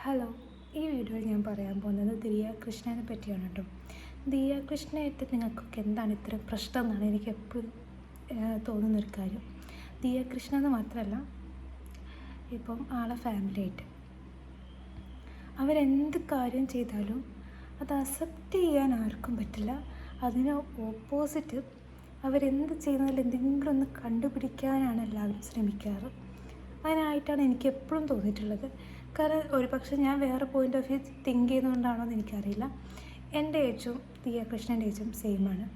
Hello, ഈ വീഡിയോയിൽ ഞാൻ പറയാൻ പോകുന്നത് ദിയ കൃഷ്ണനെ പറ്റിയാണ് കേട്ടോ. ദിയ കൃഷ്ണയായിട്ട് നിങ്ങൾക്കൊക്കെ എന്താണ് ഇത്ര പ്രശ്നം എന്നാണ് എനിക്ക് എപ്പോഴും തോന്നുന്നൊരു കാര്യം. ദിയ കൃഷ്ണ എന്ന് മാത്രമല്ല, ഇപ്പം ആളെ ഫാമിലിയായിട്ട് അവരെന്ത് കാര്യം ചെയ്താലും അത് അക്സെപ്റ്റ് ചെയ്യാൻ ആർക്കും പറ്റില്ല. അതിന് ഓപ്പോസിറ്റ് അവരെന്ത് ചെയ്യുന്നതിൽ എന്തെങ്കിലും ഒന്ന് കണ്ടുപിടിക്കാനാണ് എല്ലാവരും ശ്രമിക്കാറ്. അതിനായിട്ടാണ് എനിക്ക് എപ്പോഴും തോന്നിയിട്ടുള്ളത്. കാരണം ഒരു പക്ഷേ ഞാൻ വേറെ പോയിൻ്റ് ഓഫ് വ്യൂ തിങ്ക് ചെയ്യുന്നതുകൊണ്ടാണോ എന്ന് എനിക്കറിയില്ല. എൻ്റെ ഏജും ദിയ കൃഷ്ണൻ്റെ ഏജും സെയിമാണ്.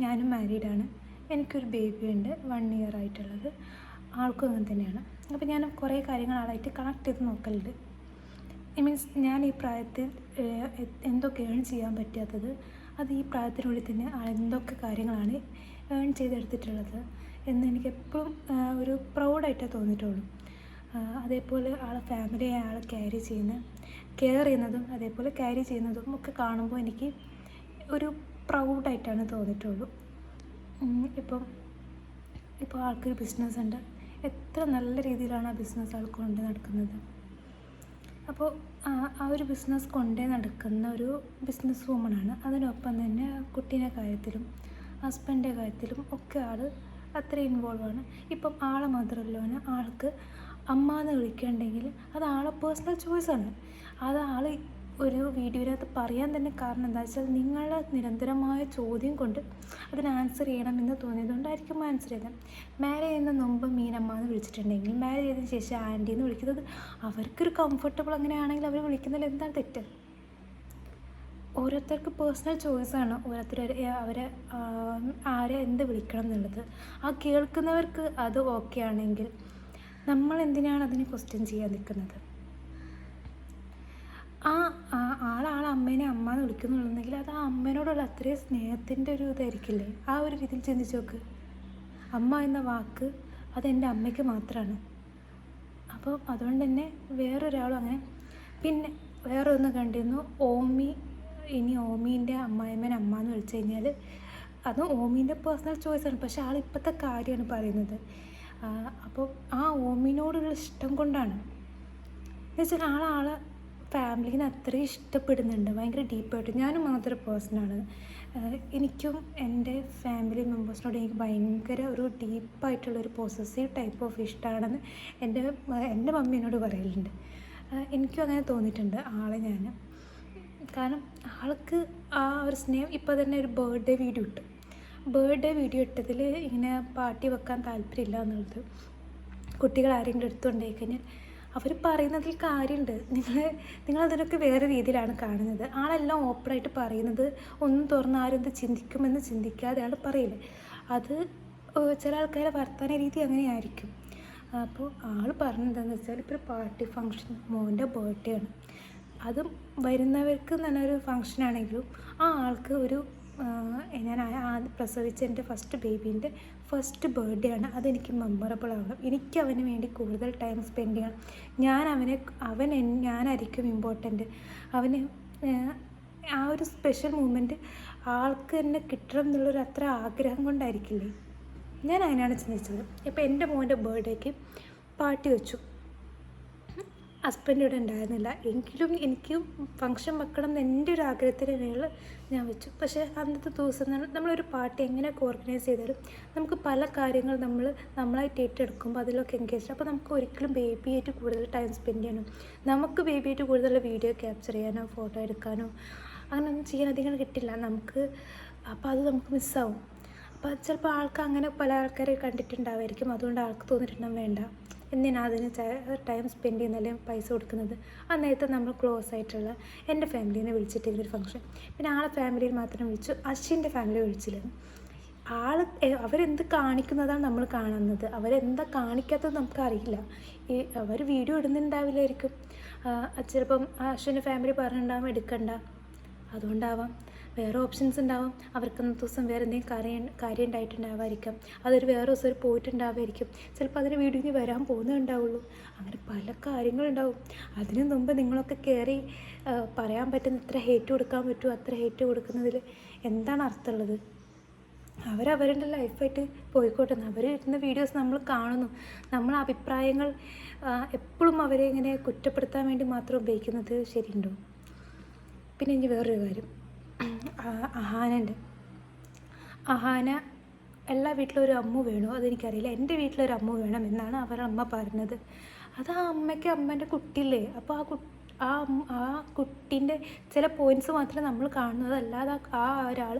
ഞാനും മാരീഡാണ്. എനിക്കൊരു ബേബി ഉണ്ട്, 1 year ആയിട്ടുള്ളത്. ആൾക്കും അങ്ങനെ തന്നെയാണ്. അപ്പോൾ ഞാൻ കുറേ കാര്യങ്ങൾ ആളായിട്ട് കണക്ട് ചെയ്ത് നോക്കലുണ്ട്. മീൻസ് ഞാൻ ഈ പ്രായത്തിൽ എന്തൊക്കെ ഏൺ ചെയ്യാൻ പറ്റാത്തത്, അത് ഈ പ്രായത്തിനുള്ളിൽ തന്നെ ആൾ എന്തൊക്കെ കാര്യങ്ങളാണ് ഏൺ ചെയ്തെടുത്തിട്ടുള്ളത് എന്ന് എനിക്ക് എപ്പോഴും ഒരു പ്രൗഡായിട്ടേ തോന്നിയിട്ടുള്ളൂ. അതേപോലെ ആളെ ഫാമിലിയെ ആൾ കെയർ ചെയ്യുന്നതും അതേപോലെ ക്യാരി ചെയ്യുന്നതും ഒക്കെ കാണുമ്പോൾ എനിക്ക് ഒരു പ്രൗഡായിട്ടാണ് തോന്നിയിട്ടുള്ളൂ. ഇപ്പോൾ ആൾക്കൊരു ബിസിനസ് ഉണ്ട്. എത്ര നല്ല രീതിയിലാണ് ആ ബിസിനസ് ആൾ കൊണ്ട് നടക്കുന്നത്. അപ്പോൾ ആ ഒരു ബിസിനസ് കൊണ്ടേ നടക്കുന്ന ഒരു ബിസിനസ് വുമണാണ്. അതിനൊപ്പം തന്നെ കുട്ടീൻ്റെ കാര്യത്തിലും ഹസ്ബൻഡിൻ്റെ കാര്യത്തിലും ഒക്കെ ആൾ അത്ര ഇൻവോൾവാണ്. ഇപ്പം ആളെ മാത്രമല്ലോന് ആൾക്ക് അമ്മ എന്ന് വിളിക്കുകയുണ്ടെങ്കിൽ അത് ആളെ പേഴ്സണൽ ചോയ്സാണ്. അത് ആൾ ഒരു വീഡിയോയിനകത്ത് പറയാൻ തന്നെ കാരണം എന്താ വെച്ചാൽ നിങ്ങളുടെ നിരന്തരമായ ചോദ്യം കൊണ്ട് അതിന് ആൻസർ ചെയ്യണമെന്ന് തോന്നിയതുകൊണ്ടായിരിക്കും ആൻസർ ചെയ്തത്. മാരേജ് ചെയ്യുന്ന മുമ്പ് മീനമ്മ എന്ന് വിളിച്ചിട്ടുണ്ടെങ്കിൽ മാരേജ് ചെയ്തതിന് ശേഷം ആൻറ്റി എന്ന് വിളിക്കുന്നത് അവർക്കൊരു കംഫർട്ടബിൾ അങ്ങനെയാണെങ്കിൽ അവർ വിളിക്കുന്നതിൽ എന്താണ് തെറ്റ്? ഓരോരുത്തർക്ക് പേഴ്സണൽ ചോയ്സാണ് ഓരോരുത്തർ അവരെ ആരെ എന്ത് വിളിക്കണം എന്നുള്ളത്. ആ കേൾക്കുന്നവർക്ക് അത് ഓക്കെ ആണെങ്കിൽ നമ്മൾ എന്തിനാണ് അതിനെ ക്വസ്റ്റ്യൻ ചെയ്യാൻ നിൽക്കുന്നത്? ആളെ അമ്മേനെ അമ്മ എന്ന് വിളിക്കുന്നുണ്ടെങ്കിൽ അത് ആ അമ്മേനോടുള്ള അത്രയും സ്നേഹത്തിൻ്റെ ഒരു ഇതായിരിക്കില്ലേ? ആ ഒരു രീതിയിൽ ചിന്തിച്ച് നോക്ക്. അമ്മ എന്ന വാക്ക് അതെൻ്റെ അമ്മയ്ക്ക് മാത്രമാണ്. അപ്പോൾ അതുകൊണ്ട് തന്നെ വേറൊരാളും അങ്ങനെ. പിന്നെ വേറൊന്ന് കണ്ടിരുന്നു, ഇനി ഓമീൻ്റെ അമ്മായിമ്മേനെ അമ്മ എന്ന് വിളിച്ചു കഴിഞ്ഞാൽ അത് ഓമീൻ്റെ പേഴ്സണൽ ചോയ്സാണ്. പക്ഷെ ആൾ ഇപ്പോഴത്തെ കാര്യമാണ് പറയുന്നത്. അപ്പോൾ ആ ഓമിനോടുള്ള ഇഷ്ടം കൊണ്ടാണ്. എന്നുവെച്ചാൽ ആളെ ഫാമിലീനെ അത്രയും ഇഷ്ടപ്പെടുന്നുണ്ട്, ഭയങ്കര ഡീപ്പായിട്ട്. ഞാനും മാത്രം പേഴ്സണാണ്. എനിക്കും എൻ്റെ ഫാമിലി മെമ്പേഴ്സിനോട് എനിക്ക് ഭയങ്കര ഒരു ഡീപ്പായിട്ടുള്ളൊരു പോസസീവ് ടൈപ്പ് ഓഫ് ഇഷ്ടമാണെന്ന് എൻ്റെ മമ്മി എന്നോട് പറയലുണ്ട്. എനിക്കും അങ്ങനെ തോന്നിയിട്ടുണ്ട് ആളെ ഞാൻ. കാരണം ആൾക്ക് ആ ഒരു സ്നേഹം. ഇപ്പോൾ തന്നെ ഒരു ബർത്ത്ഡേ വീഡിയോ ഇട്ടതിൽ ഇങ്ങനെ പാർട്ടി വെക്കാൻ താല്പര്യമില്ല എന്നുള്ളത് കുട്ടികൾ ആരെങ്കിലും എടുത്തുകൊണ്ടേയി കഴിഞ്ഞാൽ അവർ പറയുന്നതിൽ കാര്യമുണ്ട്. നിങ്ങളതിനൊക്കെ വേറെ രീതിയിലാണ് കാണുന്നത്. ആളെല്ലാം ഓപ്പണായിട്ട് പറയുന്നത് ഒന്നും തുറന്ന് ആരെന്ത് ചിന്തിക്കുമെന്ന് ചിന്തിക്കാതെ ആൾ പറയില്ലേ. അത് ചില ആൾക്കാരെ വർത്തമാന രീതി അങ്ങനെയായിരിക്കും. അപ്പോൾ ആൾ പറഞ്ഞതെന്ന് വെച്ചാൽ ഇപ്പോൾ ഒരു പാർട്ടി ഫങ്ഷൻ, മോൻ്റെ ബർത്ത്ഡേ ആണ്. അതും വരുന്നവർക്ക് തന്നെ ഒരു ഫങ്ഷനാണെങ്കിലും ആ ആൾക്ക് ഒരു ഞാൻ പ്രസവിച്ച എൻ്റെ ഫസ്റ്റ് ബേബീൻ്റെ ഫസ്റ്റ് ബർത്ത്ഡേ ആണ്. അതെനിക്ക് മെമ്മറബിൾ ആവണം. എനിക്ക് അവന് വേണ്ടി കൂടുതൽ ടൈം സ്പെൻഡ് ചെയ്യണം. ഞാനായിരിക്കും ഇമ്പോർട്ടൻ്റ്. അവന് ആ ഒരു സ്പെഷ്യൽ മൂമെൻറ്റ് ആൾക്ക് തന്നെ കിട്ടണം എന്നുള്ളൊരു അത്ര ആഗ്രഹം കൊണ്ടായിരിക്കില്ലേ. ഞാൻ അതിനാണ് ചിന്തിച്ചത്. ഇപ്പോൾ എൻ്റെ മോൻ്റെ ബർത്ത്ഡേക്ക് പാർട്ടി വെച്ചു. ഹസ്ബൻഡ് ഇവിടെ ഉണ്ടായിരുന്നില്ല. എങ്കിലും എനിക്ക് ഫങ്ഷൻ വെക്കണം എന്ന് എൻ്റെ ഒരു ആഗ്രഹത്തിന് മേളിൽ ഞാൻ വെച്ചു. പക്ഷേ അന്നത്തെ ദിവസം നമ്മളൊരു പാർട്ടി എങ്ങനെയൊക്കെ ഓർഗനൈസ് ചെയ്താലും നമുക്ക് പല കാര്യങ്ങൾ നമ്മളായിട്ട് ഏറ്റെടുക്കുമ്പോൾ അതിലൊക്കെ എൻഗേജ്. അപ്പോൾ നമുക്ക് ഒരിക്കലും ബേബിയായിട്ട് കൂടുതൽ ടൈം സ്പെൻഡ് ചെയ്യാനോ നമുക്ക് ബേബിയായിട്ട് കൂടുതൽ വീഡിയോ ക്യാപ്ചർ ചെയ്യാനോ ഫോട്ടോ എടുക്കാനോ അങ്ങനെയൊന്നും ചെയ്യാൻ അധികം കിട്ടില്ല നമുക്ക്. അപ്പോൾ അത് നമുക്ക് മിസ്സാവും. അപ്പോൾ ചിലപ്പോൾ ആൾക്ക് അങ്ങനെ പല ആൾക്കാരെ കണ്ടിട്ടുണ്ടാവുമായിരിക്കും. അതുകൊണ്ട് ആൾക്ക് തോന്നിയിട്ടുണ്ടാവും വേണ്ട, എന്തിനാ അതിന് ടൈം സ്പെൻഡ് ചെയ്യുന്നല്ലേ പൈസ കൊടുക്കുന്നത്. ആ നേരത്തെ നമ്മൾ ക്ലോസ് ആയിട്ടുള്ള എൻ്റെ ഫാമിലീനെ വിളിച്ചിട്ടില്ലൊരു ഫംഗ്ഷൻ. പിന്നെ ആളെ ഫാമിലിയിൽ മാത്രം വിളിച്ചു, അശ്വിൻ്റെ ഫാമിലി വിളിച്ചില്ല. അവരെന്ത് കാണിക്കുന്നതാണ് നമ്മൾ കാണുന്നത്, അവരെന്താ കാണിക്കാത്തത് നമുക്കറിയില്ല. അവർ വീഡിയോ ഇടുന്നുണ്ടാവില്ലായിരിക്കും. ചിലപ്പം അശ്വിൻ്റെ ഫാമിലി പറഞ്ഞിട്ടുണ്ടാവും എടുക്കണ്ട, അതുകൊണ്ടാവാം. വേറെ ഓപ്ഷൻസ് ഉണ്ടാവും. അവർക്ക് അന്നത്തെ ദിവസം വേറെ എന്തെങ്കിലും കാര്യം ഉണ്ടായിട്ടുണ്ടാവായിരിക്കാം. അതൊരു വേറെ ദിവസം പോയിട്ടുണ്ടാവുമായിരിക്കും. ചിലപ്പോൾ അതിന് വീഡിയോ വരാൻ പോകുന്നുണ്ടാവുള്ളൂ. അങ്ങനെ പല കാര്യങ്ങളുണ്ടാവും. അതിന് മുമ്പ് നിങ്ങളൊക്കെ കയറി പറയാൻ പറ്റുന്ന ഇത്ര ഹേറ്റ് കൊടുക്കാൻ പറ്റുമോ, അത്ര ഹേറ്റ് കൊടുക്കുന്നതിൽ എന്താണ് അർത്ഥമുള്ളത്? അവരവരുടെ ലൈഫായിട്ട് പോയിക്കോട്ടെ. അവർ ഇടുന്ന വീഡിയോസ് നമ്മൾ കാണുന്നു. നമ്മൾ അഭിപ്രായങ്ങൾ എപ്പോഴും അവരെ ഇങ്ങനെ കുറ്റപ്പെടുത്താൻ വേണ്ടി മാത്രം ഉപയോഗിക്കുന്നത് ശരിയുണ്ടോ? പിന്നെ ഇനി വേറൊരു കാര്യം, അഹാനുണ്ട്. അഹാന എല്ലാ വീട്ടിലും ഒരു അമ്മ വേണോ അതെനിക്കറിയില്ല. എൻ്റെ വീട്ടിലൊരു അമ്മ വേണം എന്നാണ് അവരുടെ അമ്മ പറഞ്ഞത്. അത് ആ അമ്മയ്ക്ക് അമ്മേൻ്റെ കുട്ടിയില്ലേ, അപ്പോൾ ആ കുട്ടീൻ്റെ ചില പോയിൻറ്റ്സ് മാത്രമേ നമ്മൾ കാണുന്നത്. അല്ലാതെ ആ ഒരാൾ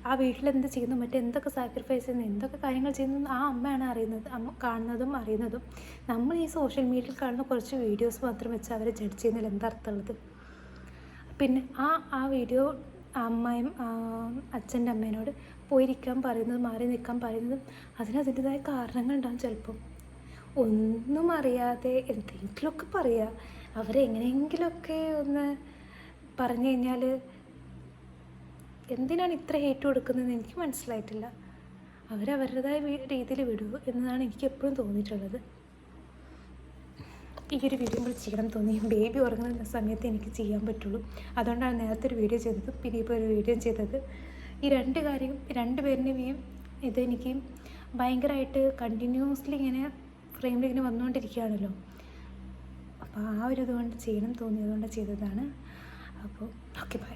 ആ വീട്ടിലെന്ത് ചെയ്യുന്നു, മറ്റെന്തൊക്കെ സാക്രിഫൈസ് ചെയ്യുന്നു, എന്തൊക്കെ കാര്യങ്ങൾ ചെയ്യുന്നു ആ അമ്മയാണ് അറിയുന്നത്, അമ്മ കാണുന്നതും അറിയുന്നതും. നമ്മൾ ഈ സോഷ്യൽ മീഡിയയിൽ കാണുന്ന കുറച്ച് വീഡിയോസ് മാത്രം വെച്ച് അവരെ ജഡ്ജ് ചെയ്യുന്നതിൽ എന്താ അർത്ഥമുള്ളത്? പിന്നെ ആ വീഡിയോ അമ്മയും അച്ഛൻ്റെ അമ്മേനോട് പോയിരിക്കാൻ പറയുന്നതും മാറി നിൽക്കാൻ പറയുന്നതും അതിനതിൻ്റെതായ കാരണങ്ങളുണ്ടാകും. ചിലപ്പം ഒന്നും അറിയാതെ എന്തെങ്കിലുമൊക്കെ പറയുക, അവരെങ്ങനെയെങ്കിലുമൊക്കെ ഒന്ന് പറഞ്ഞു കഴിഞ്ഞാൽ എന്തിനാണ് ഇത്ര ഹേറ്റ് കൊടുക്കുന്നതെന്ന് എനിക്ക് മനസ്സിലായിട്ടില്ല. അവരവരുടേതായ രീതിയിൽ വിടൂ എന്നതാണ് എനിക്ക് എപ്പോഴും തോന്നിയിട്ടുള്ളത്. ഈ ഒരു വീഡിയോ നമ്മൾ ചെയ്യണം തോന്നി. ബേബി ഉറങ്ങുന്ന സമയത്ത് എനിക്ക് ചെയ്യാൻ പറ്റുള്ളൂ. അതുകൊണ്ടാണ് നേരത്തെ ഒരു വീഡിയോ ചെയ്തത്, പിന്നെ ഇപ്പോൾ ഒരു വീഡിയോ ചെയ്തത്. ഈ രണ്ടുപേരുടെയും ഇതെനിക്ക് ഭയങ്കരമായിട്ട് കണ്ടിന്യൂസ്ലി ഇങ്ങനെ ഫ്രെയിമിൽ ഇങ്ങനെ വന്നുകൊണ്ടിരിക്കുകയാണല്ലോ. അപ്പോൾ ആ ഒരു ഇതുകൊണ്ട് ചെയ്യണം തോന്നിയതുകൊണ്ട് ചെയ്തതാണ്. അപ്പോൾ ഓക്കെ, ബൈ.